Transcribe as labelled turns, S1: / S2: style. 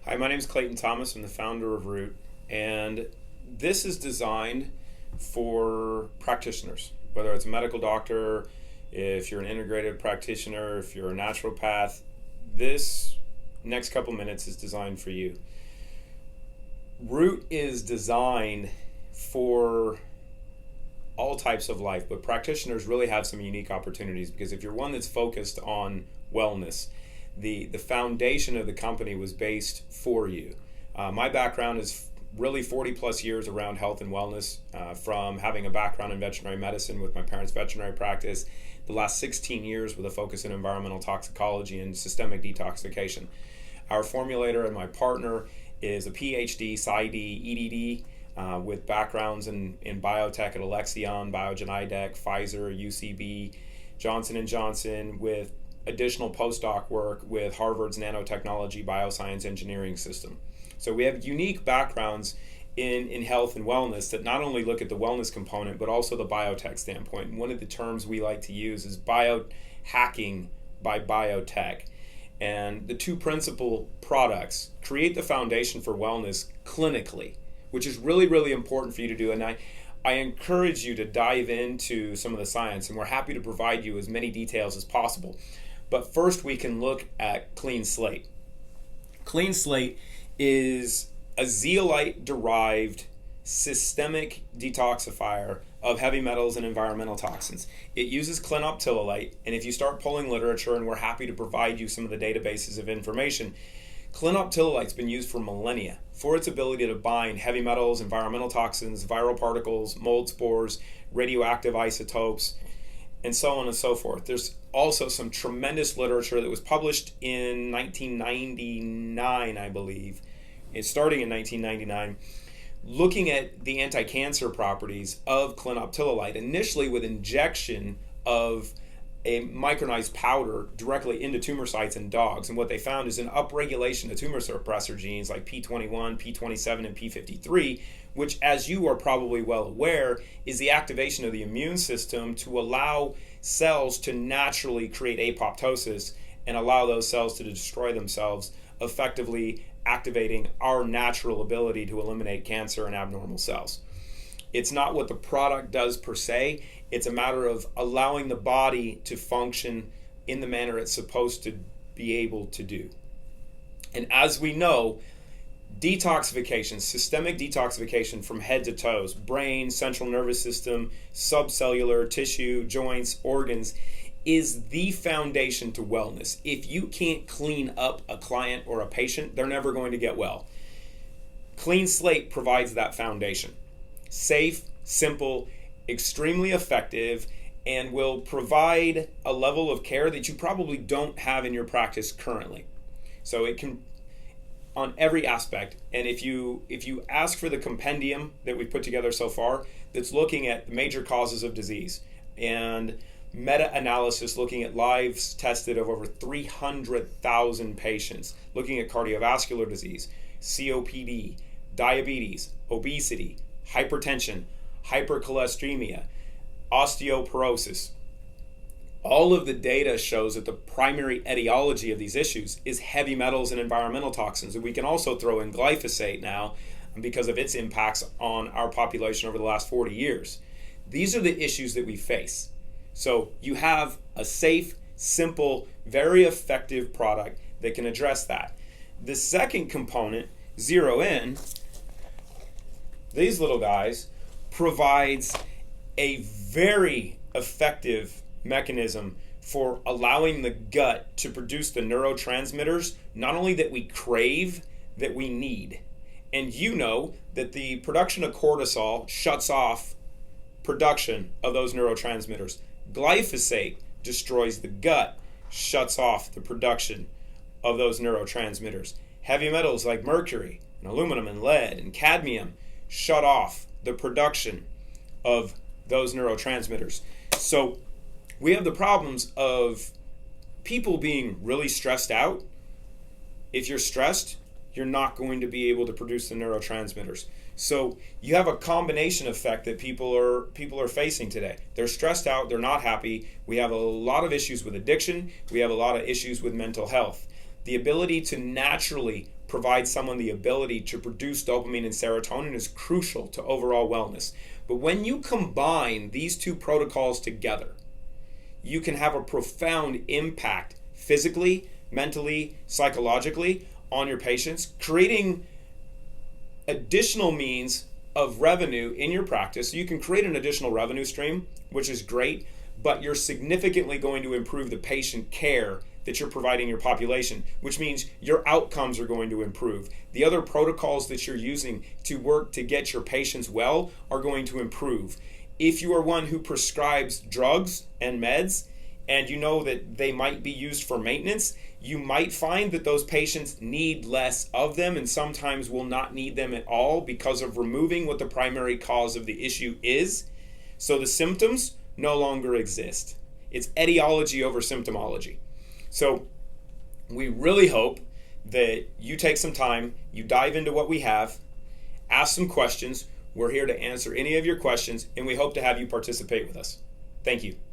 S1: Hi, my name is Clayton Thomas. I'm the founder of Root, and this is designed for practitioners, whether it's a medical doctor, if you're an integrated practitioner, if you're a naturopath. This next couple minutes is designed for you. Root is designed for all types of life, but practitioners really have some unique opportunities because if you're one that's focused on wellness, the foundation of the company was based for you. My background is really 40 plus years around health and wellness, from having a background in veterinary medicine with my parents' veterinary practice, the last 16 years with a focus in environmental toxicology and systemic detoxification. Our formulator and my partner is a PhD, PsyD, EDD, with backgrounds in biotech at Alexion, Biogen IDEC, Pfizer, UCB, Johnson & Johnson, with additional postdoc work with Harvard's nanotechnology bioscience engineering system. So we have unique backgrounds in health and wellness that not only look at the wellness component, but also the biotech standpoint. And one of the terms we like to use is biohacking by biotech. And the two principal products create the foundation for wellness clinically, which is really, really important for you to do. And I encourage you to dive into some of the science, and we're happy to provide you as many details as possible. But first, we can look at Clean Slate. Clean Slate is a zeolite-derived systemic detoxifier of heavy metals and environmental toxins. It uses clinoptilolite, and if you start pulling literature, and we're happy to provide you some of the databases of information, clinoptilolite's been used for millennia for its ability to bind heavy metals, environmental toxins, viral particles, mold spores, radioactive isotopes, and so on and so forth. There's also some tremendous literature that was published in 1999, I believe. It's starting in 1999, looking at the anti-cancer properties of clinoptilolite, initially with injection of a micronized powder directly into tumor sites in dogs. And what they found is an upregulation of tumor suppressor genes like P21, P27, and P53, which, as you are probably well aware, is the activation of the immune system to allow cells to naturally create apoptosis and allow those cells to destroy themselves, effectively activating our natural ability to eliminate cancer and abnormal cells. It's not what the product does per se. It's a matter of allowing the body to function in the manner it's supposed to be able to do. And as we know, detoxification, systemic detoxification from head to toes, brain, central nervous system, subcellular, tissue, joints, organs, is the foundation to wellness. If you can't clean up a client or a patient, they're never going to get well. Clean Slate provides that foundation. Safe, simple, extremely effective, and will provide a level of care that you probably don't have in your practice currently. So it can, on every aspect, and if you ask for the compendium that we've put together so far that's looking at the major causes of disease and meta-analysis looking at lives tested of over 300,000 patients, looking at cardiovascular disease, COPD, diabetes, obesity, hypertension, hypercholesteremia, osteoporosis. All of the data shows that the primary etiology of these issues is heavy metals and environmental toxins. And we can also throw in glyphosate now because of its impacts on our population over the last 40 years. These are the issues that we face. So you have a safe, simple, very effective product that can address that. The second component, Zero In, these little guys, provides a very effective mechanism for allowing the gut to produce the neurotransmitters, not only that we crave, that we need. And you know that the production of cortisol shuts off production of those neurotransmitters. Glyphosate destroys the gut, shuts off the production of those neurotransmitters. Heavy metals like mercury and aluminum and lead and cadmium shut off the production of those neurotransmitters. So we have the problems of people being really stressed out. If you're stressed, you're not going to be able to produce the neurotransmitters. So you have a combination effect that people are facing today. They're stressed out, they're not happy. We have a lot of issues with addiction. We have a lot of issues with mental health. The ability to naturally provide someone the ability to produce dopamine and serotonin is crucial to overall wellness. But when you combine these two protocols together, you can have a profound impact physically, mentally, psychologically on your patients, creating additional means of revenue in your practice. So you can create an additional revenue stream, which is great, but you're significantly going to improve the patient care that you're providing your population, which means your outcomes are going to improve. The other protocols that you're using to work to get your patients well are going to improve. If you are one who prescribes drugs and meds, and you know that they might be used for maintenance, you might find that those patients need less of them and sometimes will not need them at all because of removing what the primary cause of the issue is. So the symptoms no longer exist. It's etiology over symptomology. So we really hope that you take some time, you dive into what we have, ask some questions. We're here to answer any of your questions, and we hope to have you participate with us. Thank you.